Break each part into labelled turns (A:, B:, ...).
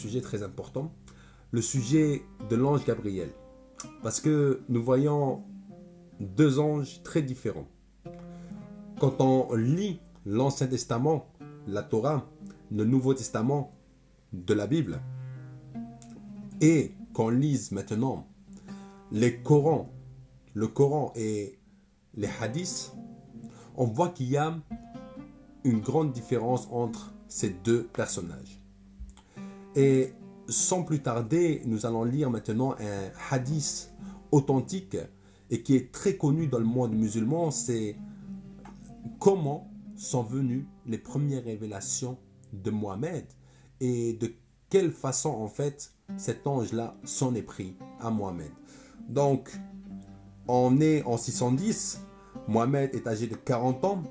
A: Sujet très important, le sujet de l'ange Gabriel. Parce que nous voyons deux anges très différents. Quand on lit l'Ancien Testament, la Torah, le Nouveau Testament de la Bible, et qu'on lise maintenant le Coran et les hadiths, on voit qu'il y a une grande différence entre ces deux personnages. Et sans plus tarder, nous allons lire maintenant un hadith authentique et qui est très connu dans le monde musulman. C'est comment sont venues les premières révélations de Mohammed et de quelle façon en fait cet ange-là s'en est pris à Mohammed. Donc, on est en 610, Mohammed est âgé de 40 ans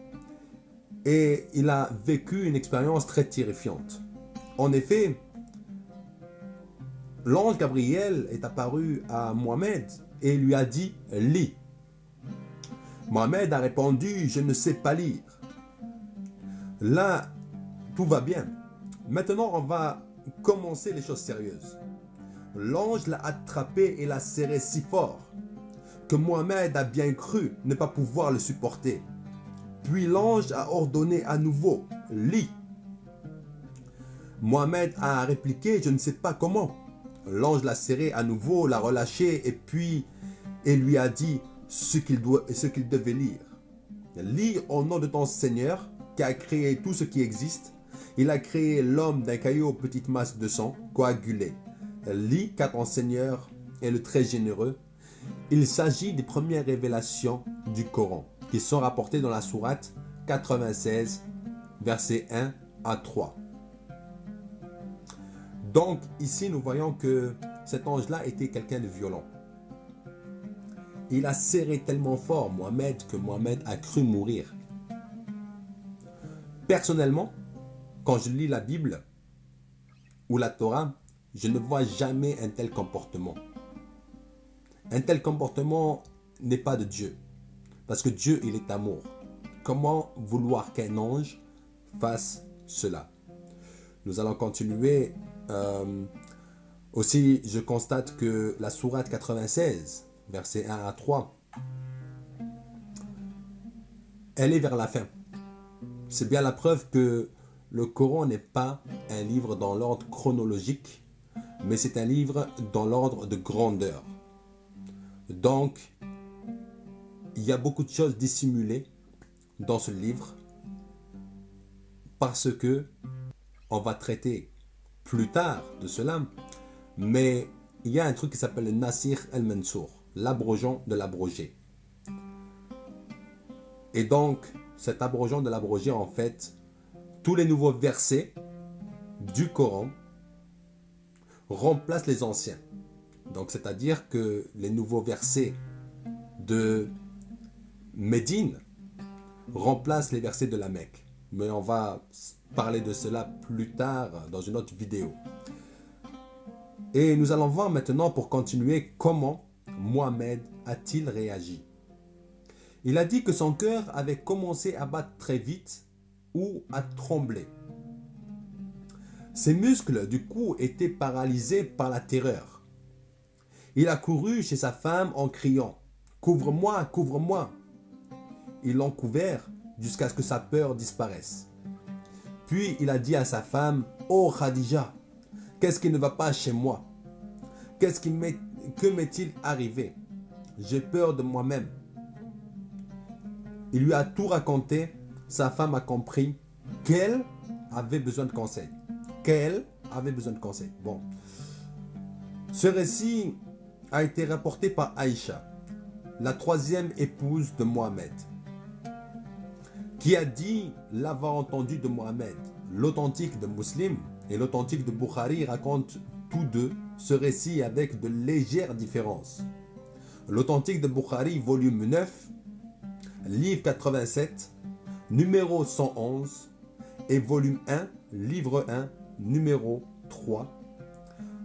A: et il a vécu une expérience très terrifiante. En effet, l'ange Gabriel est apparu à Mohammed et lui a dit « Lis ». Mohammed a répondu « Je ne sais pas lire ». Là, tout va bien. Maintenant, on va commencer les choses sérieuses. L'ange l'a attrapé et l'a serré si fort que Mohammed a bien cru ne pas pouvoir le supporter. Puis l'ange a ordonné à nouveau « Lis ». Mohammed a répliqué « Je ne sais pas comment ». L'ange l'a serré à nouveau, l'a relâché et lui a dit ce qu'il devait lire. Lis au nom de ton Seigneur qui a créé tout ce qui existe. Il a créé l'homme d'un caillou aux petites masses de sang coagulées. Lis car ton Seigneur est le très généreux. Il s'agit des premières révélations du Coran qui sont rapportées dans la sourate 96, versets 1 à 3. Donc ici nous voyons que cet ange-là était quelqu'un de violent. Il a serré tellement fort Mohammed que Mohammed a cru mourir. Personnellement, quand je lis la Bible ou la Torah, je ne vois jamais un tel comportement. Un tel comportement n'est pas de Dieu. Parce que Dieu, il est amour. Comment vouloir qu'un ange fasse cela? Nous allons continuer. Aussi, je constate que la sourate 96, versets 1 à 3, elle est vers la fin. C'est bien la preuve que le Coran n'est pas un livre dans l'ordre chronologique, mais c'est un livre dans l'ordre de grandeur. Donc, il y a beaucoup de choses dissimulées dans ce livre parce que on va traiter plus tard de cela, mais il y a un truc qui s'appelle le Nasikh al-Mansour, l'abrogeant de l'abrogé. Et donc, cet abrogeant de l'abrogé, en fait, tous les nouveaux versets du Coran remplacent les anciens. Donc, c'est-à-dire que les nouveaux versets de Médine remplacent les versets de la Mecque. Mais on va parler de cela plus tard dans une autre vidéo. Et nous allons voir maintenant pour continuer comment Mohammed a-t-il réagi. Il a dit que son cœur avait commencé à battre très vite ou à trembler. Ses muscles du cou étaient paralysés par la terreur. Il a couru chez sa femme en criant « Couvre-moi, couvre-moi !» Ils l'ont couvert jusqu'à ce que sa peur disparaisse. Puis il a dit à sa femme « Oh Khadija, qu'est-ce qui ne va pas chez moi? Que m'est-il arrivé? J'ai peur de moi-même. » Il lui a tout raconté. Sa femme a compris qu'elle avait besoin de conseils. Bon. Ce récit a été rapporté par Aïcha, la troisième épouse de Mohammed, qui a dit l'avoir entendu de Mohammed. L'authentique de Muslim et l'authentique de Bukhari racontent tous deux ce récit avec de légères différences. L'authentique de Bukhari, volume 9, livre 87, numéro 111, et volume 1, livre 1, numéro 3.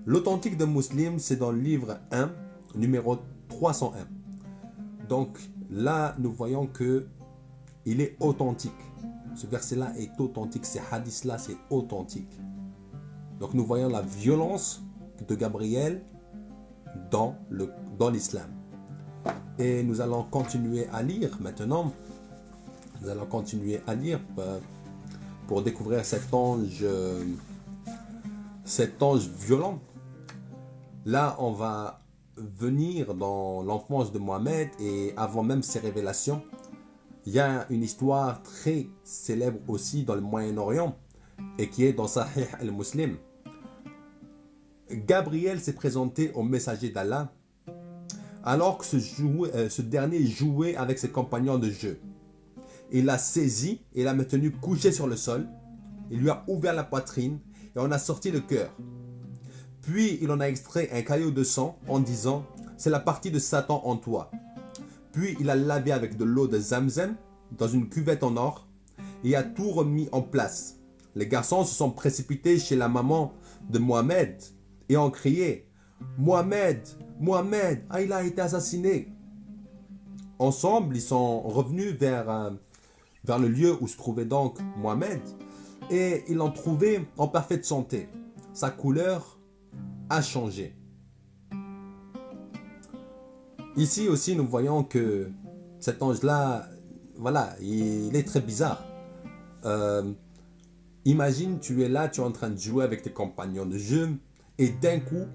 A: L'authentique de Muslim, c'est dans le livre 1, numéro 301. Donc là, nous voyons que il est authentique. Ce verset-là est authentique. Ce hadith-là, c'est authentique. Donc nous voyons la violence de Gabriel dans l'islam. Et nous allons continuer à lire maintenant. Nous allons continuer à lire pour découvrir cet ange violent. Là, on va venir dans l'enfance de Mohammed et avant même ses révélations. Il y a une histoire très célèbre aussi dans le Moyen-Orient et qui est dans Sahih al-Muslim. Gabriel s'est présenté au messager d'Allah alors que ce dernier jouait avec ses compagnons de jeu. Il l'a saisi et l'a maintenu couché sur le sol. Il lui a ouvert la poitrine et en a sorti le cœur. Puis il en a extrait un caillot de sang en disant « C'est la partie de Satan en toi ». Puis il a lavé avec de l'eau de Zamzam dans une cuvette en or et a tout remis en place. Les garçons se sont précipités chez la maman de Mohammed et ont crié « Mohammed, Mohammed, il a été assassiné !» Ensemble, ils sont revenus vers le lieu où se trouvait donc Mohammed et ils l'ont trouvé en parfaite santé. Sa couleur a changé. Ici aussi, nous voyons que cet ange-là, voilà, il est très bizarre. Imagine, tu es là, tu es en train de jouer avec tes compagnons de jeu et d'un coup,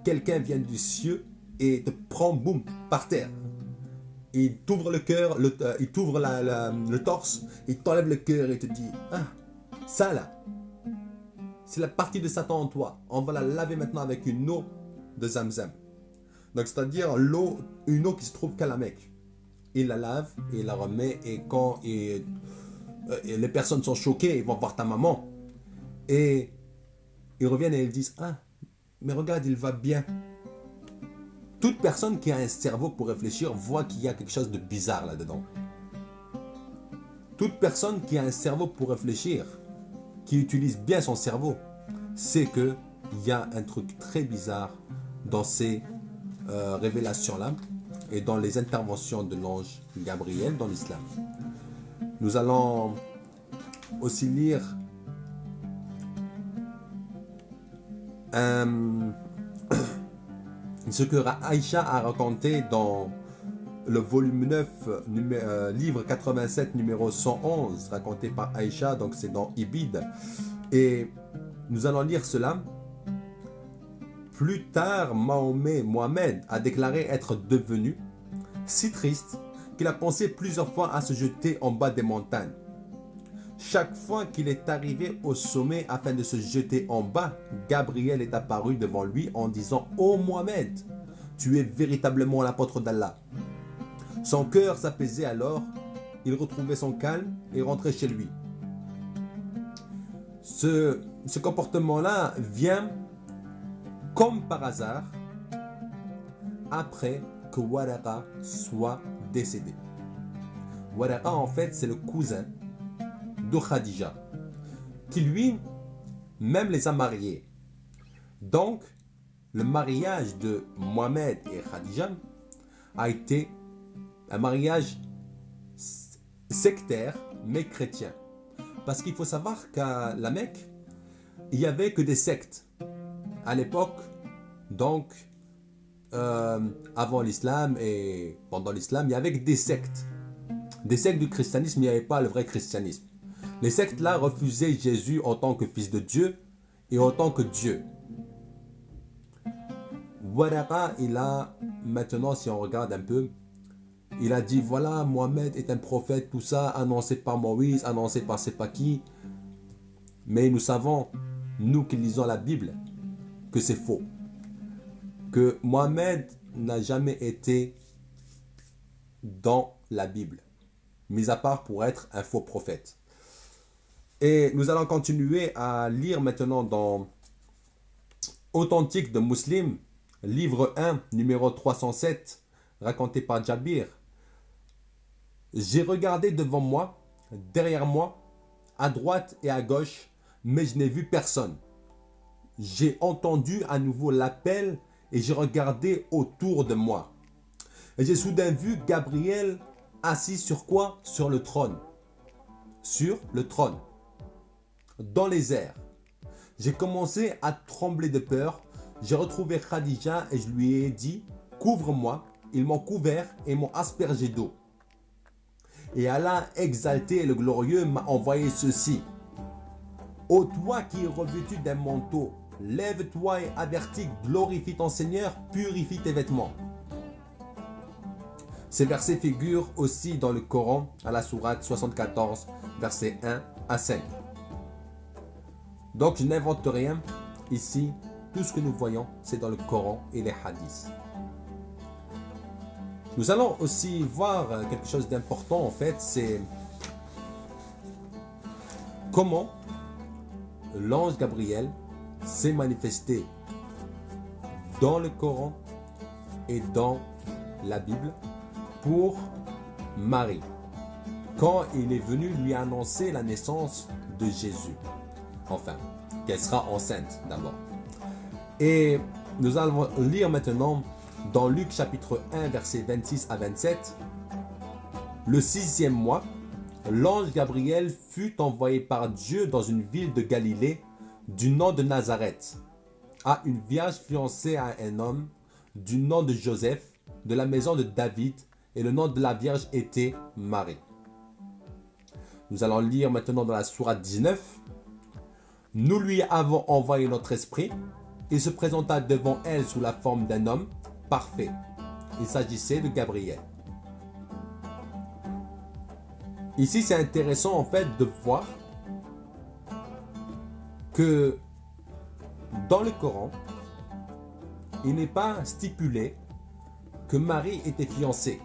A: quelqu'un vient du ciel et te prend, boum, par terre. Il t'ouvre le cœur, il t'ouvre le torse, il t'enlève le cœur et te dit « Ah, ça là, c'est la partie de Satan en toi. On va la laver maintenant avec une eau de Zamzam. » Donc c'est-à-dire une eau qui se trouve qu'à la Mecque. Il la lave et il la remet et quand et les personnes sont choquées, ils vont voir ta maman. Et ils reviennent et ils disent « Ah, mais regarde, il va bien. » Toute personne qui a un cerveau pour réfléchir voit qu'il y a quelque chose de bizarre là-dedans. Toute personne qui a un cerveau pour réfléchir, qui utilise bien son cerveau, sait qu'il y a un truc très bizarre dans ces révélations-là et dans les interventions de l'ange Gabriel dans l'islam. Nous allons aussi lire ce que Aïcha a raconté dans le volume 9, livre 87, numéro 111, raconté par Aïcha, donc c'est dans Ibid. Et nous allons lire cela. Plus tard, Mohammed a déclaré être devenu si triste qu'il a pensé plusieurs fois à se jeter en bas des montagnes. Chaque fois qu'il est arrivé au sommet afin de se jeter en bas, Gabriel est apparu devant lui en disant « Oh Mohammed, tu es véritablement l'apôtre d'Allah. » Son cœur s'apaisait alors, il retrouvait son calme et rentrait chez lui. Ce comportement-là vient comme par hasard après que Waraqa soit décédé. Waraqa en fait c'est le cousin de Khadija qui lui même les a mariés. Donc le mariage de Mohammed et Khadija a été un mariage sectaire mais chrétien. Parce qu'il faut savoir qu'à la Mecque, il n'y avait que des sectes. À l'époque, donc, avant l'islam et pendant l'islam, il y avait que des sectes. Des sectes du christianisme, il n'y avait pas le vrai christianisme. Les sectes-là refusaient Jésus en tant que fils de Dieu et en tant que Dieu. Waraqa, il a, maintenant si on regarde un peu, il a dit voilà, Mohammed est un prophète, tout ça, annoncé par Moïse, annoncé par c'est pas qui. Mais nous savons, nous qui lisons la Bible, que c'est faux. Que Mohammed n'a jamais été dans la Bible, mis à part pour être un faux prophète. Et nous allons continuer à lire maintenant dans Authentique de Muslim, livre 1, numéro 307, raconté par Jabir. J'ai regardé devant moi, derrière moi, à droite et à gauche, mais je n'ai vu personne. J'ai entendu à nouveau l'appel et j'ai regardé autour de moi. Et j'ai soudain vu Gabriel assis sur quoi? Sur le trône. Sur le trône. Dans les airs. J'ai commencé à trembler de peur. J'ai retrouvé Khadija et je lui ai dit, couvre-moi. Ils m'ont couvert et m'ont aspergé d'eau. Et Allah, exalté et le glorieux, m'a envoyé ceci. Ô toi qui es revêtu d'un manteau, lève-toi et avertis, glorifie ton Seigneur, purifie tes vêtements. Ces versets figurent aussi dans le Coran, à la sourate 74, versets 1 à 5. Donc je n'invente rien. Ici, tout ce que nous voyons, c'est dans le Coran et les hadiths. Nous allons aussi voir quelque chose d'important en fait, c'est comment l'ange Gabriel s'est manifesté dans le Coran et dans la Bible pour Marie, quand il est venu lui annoncer la naissance de Jésus. Enfin, qu'elle sera enceinte d'abord. Et nous allons lire maintenant dans Luc chapitre 1, versets 26 à 27. Le 6e mois, l'ange Gabriel fut envoyé par Dieu dans une ville de Galilée du nom de Nazareth, à une vierge fiancée à un homme du nom de Joseph, de la maison de David, et le nom de la vierge était Marie. Nous allons lire maintenant dans la sourate 19. Nous lui avons envoyé notre esprit. Il se présenta devant elle sous la forme d'un homme parfait. Il s'agissait de Gabriel. Ici, c'est intéressant en fait de voir que dans le Coran, il n'est pas stipulé que Marie était fiancée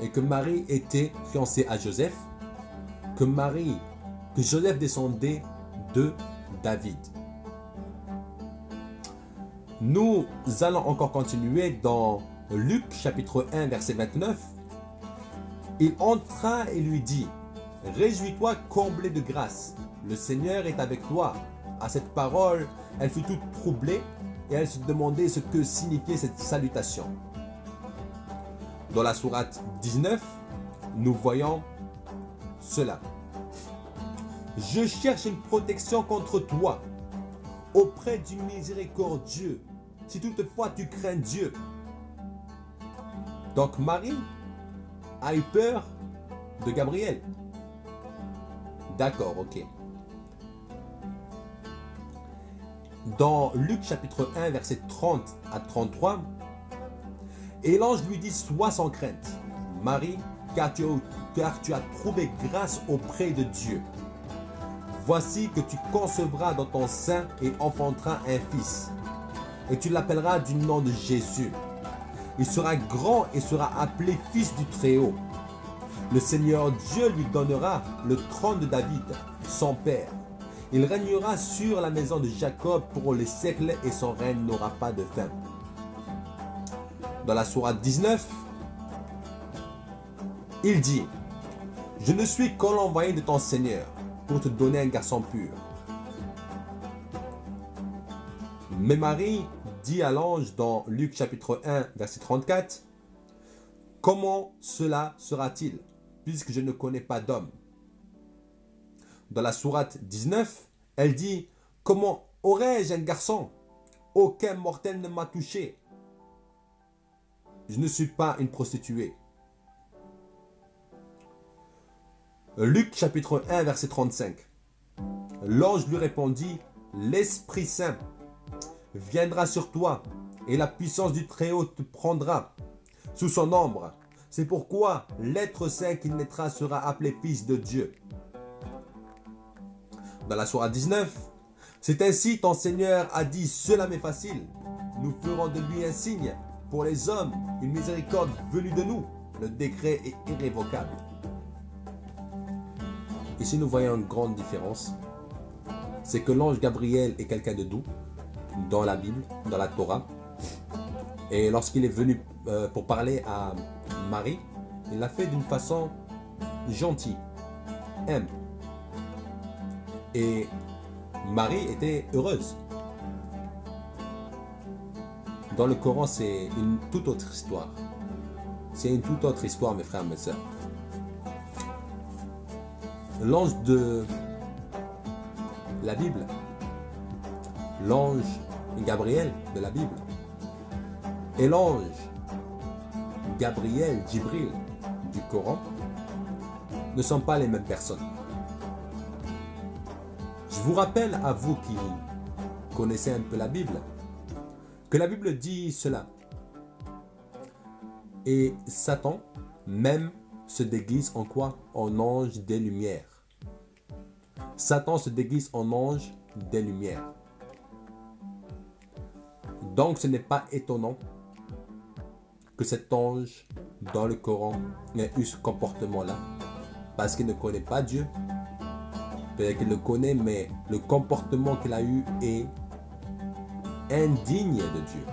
A: et que Marie était fiancée à Joseph, que Joseph descendait de David. Nous allons encore continuer dans Luc chapitre 1 verset 29. Il entra et lui dit, « Réjouis-toi comblé de grâce, le Seigneur est avec toi. » À cette parole, elle fut toute troublée et elle se demandait ce que signifiait cette salutation. Dans la sourate 19, nous voyons cela. « Je cherche une protection contre toi, auprès du miséricordieux, si toutefois tu crains Dieu. » Donc Marie a eu peur de Gabriel. D'accord, ok. Dans Luc chapitre 1, verset 30 à 33, et l'ange lui dit, sois sans crainte, Marie, car tu as trouvé grâce auprès de Dieu. Voici que tu concevras dans ton sein et enfanteras un fils, et tu l'appelleras du nom de Jésus. Il sera grand et sera appelé fils du Très-Haut. Le Seigneur Dieu lui donnera le trône de David, son père. Il régnera sur la maison de Jacob pour les siècles et son règne n'aura pas de fin. Dans la sourate 19, il dit, « Je ne suis qu'un envoyé de ton Seigneur pour te donner un garçon pur. » Mais Marie dit à l'ange dans Luc chapitre 1 verset 34, « Comment cela sera-t-il, puisque je ne connais pas d'homme ?» Dans la sourate 19, elle dit, « Comment aurais-je un garçon? Aucun mortel ne m'a touché. Je ne suis pas une prostituée. » Luc chapitre 1 verset 35. L'ange lui répondit, « L'Esprit Saint viendra sur toi et la puissance du Très-Haut te prendra sous son ombre. C'est pourquoi l'être saint qui naîtra sera appelé fils de Dieu. » Dans la sourate 19, c'est ainsi ton Seigneur a dit, cela m'est facile. Nous ferons de lui un signe. Pour les hommes, une miséricorde venue de nous. Le décret est irrévocable. Ici, nous voyons une grande différence. C'est que l'ange Gabriel est quelqu'un de doux dans la Bible, dans la Torah. Et lorsqu'il est venu pour parler à Marie, il l'a fait d'une façon gentille, humble. Et Marie était heureuse. Dans le Coran, c'est une toute autre histoire. C'est une toute autre histoire, mes frères et mes sœurs. L'ange de la Bible l'ange Gabriel de la Bible et l'ange Gabriel, Djibril du Coran ne sont pas les mêmes personnes. Je vous rappelle à vous qui connaissez un peu la Bible, que la Bible dit cela. Et Satan même se déguise en quoi? En ange des lumières. Satan se déguise en ange des lumières. Donc ce n'est pas étonnant que cet ange dans le Coran ait eu ce comportement-là, parce qu'il ne connaît pas Dieu. Peut-être qu'il le connaît, mais le comportement qu'il a eu est indigne de Dieu.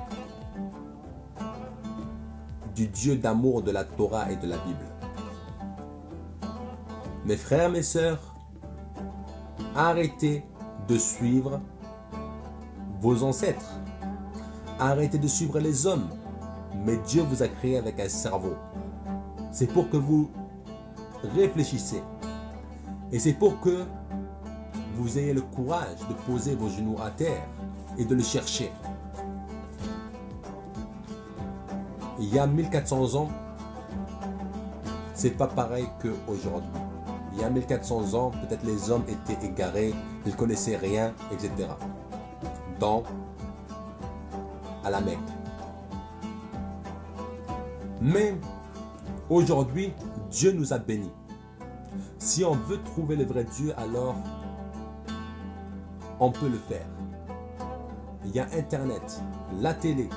A: Du Dieu d'amour de la Torah et de la Bible. Mes frères, mes sœurs, arrêtez de suivre vos ancêtres. Arrêtez de suivre les hommes. Mais Dieu vous a créé avec un cerveau. C'est pour que vous réfléchissez. Et c'est pour que vous ayez le courage de poser vos genoux à terre et de le chercher. Il y a 1400 ans, c'est pas pareil qu'aujourd'hui. Il y a 1400 ans, peut-être les hommes étaient égarés, ils ne connaissaient rien, etc. Donc, à la Mecque. Mais aujourd'hui, Dieu nous a bénis. Si on veut trouver le vrai Dieu, alors on peut le faire. Il y a Internet, la télé,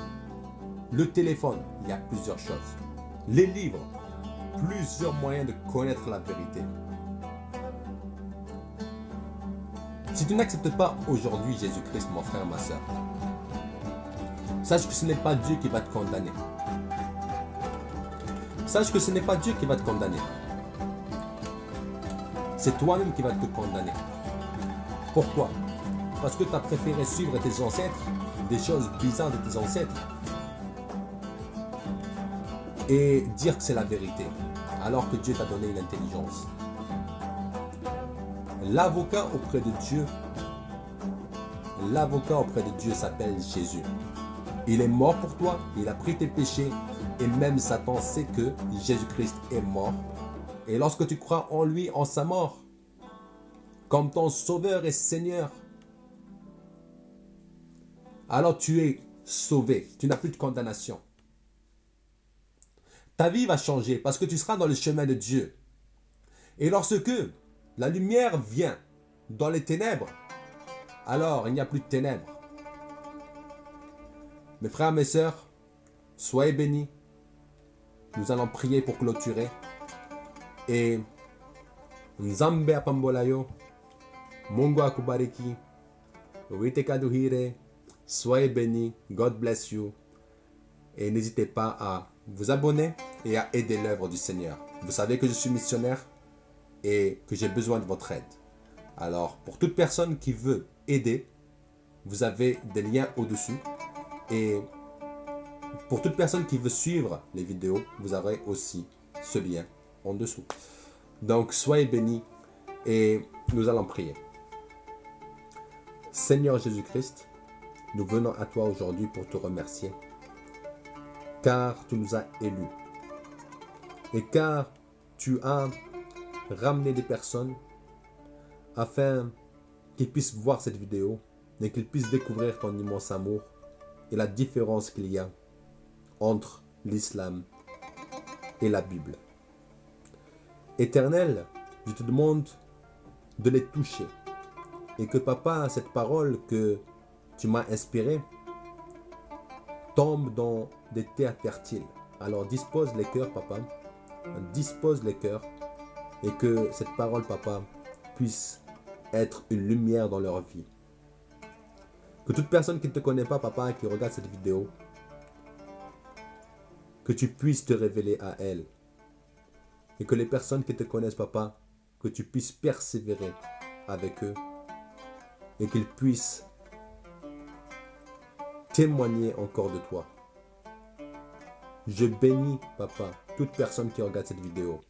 A: le téléphone, il y a plusieurs choses. Les livres, plusieurs moyens de connaître la vérité. Si tu n'acceptes pas aujourd'hui Jésus-Christ, mon frère, ma soeur, sache que ce n'est pas Dieu qui va te condamner. Sache que ce n'est pas Dieu qui va te condamner. C'est toi-même qui va te condamner. Pourquoi? Parce que tu as préféré suivre tes ancêtres, des choses bizarres de tes ancêtres, et dire que c'est la vérité, alors que Dieu t'a donné une intelligence. L'avocat auprès de Dieu s'appelle Jésus. Il est mort pour toi, il a pris tes péchés, et même Satan sait que Jésus-Christ est mort. Et lorsque tu crois en lui, en sa mort, comme ton sauveur et Seigneur, alors tu es sauvé, tu n'as plus de condamnation. Ta vie va changer parce que tu seras dans le chemin de Dieu. Et lorsque la lumière vient dans les ténèbres, alors il n'y a plus de ténèbres. Mes frères, mes sœurs, soyez bénis. Nous allons prier pour clôturer. Et Nzambe apambolayo, Mungu akubariki, Witekaduhire, soyez bénis, God bless you. Et n'hésitez pas à vous abonner et à aider l'œuvre du Seigneur. Vous savez que je suis missionnaire et que j'ai besoin de votre aide. Alors, pour toute personne qui veut aider, vous avez des liens au-dessus. Et pour toute personne qui veut suivre les vidéos, vous aurez aussi ce lien en dessous. Donc, soyez bénis et nous allons prier. Seigneur Jésus-Christ, nous venons à toi aujourd'hui pour te remercier, car tu nous as élus et car tu as ramené des personnes afin qu'ils puissent voir cette vidéo et qu'ils puissent découvrir ton immense amour et la différence qu'il y a entre l'islam et la Bible. Éternel, je te demande de les toucher et que papa, cette parole que tu m'as inspirée tombe dans des terres fertiles. Alors dispose les cœurs, papa, dispose les cœurs et que cette parole, papa, puisse être une lumière dans leur vie. Que toute personne qui ne te connaît pas, papa, qui regarde cette vidéo, que tu puisses te révéler à elle. Et que les personnes qui te connaissent, papa, que tu puisses persévérer avec eux et qu'ils puissent témoigner encore de toi. Je bénis, papa, toute personne qui regarde cette vidéo.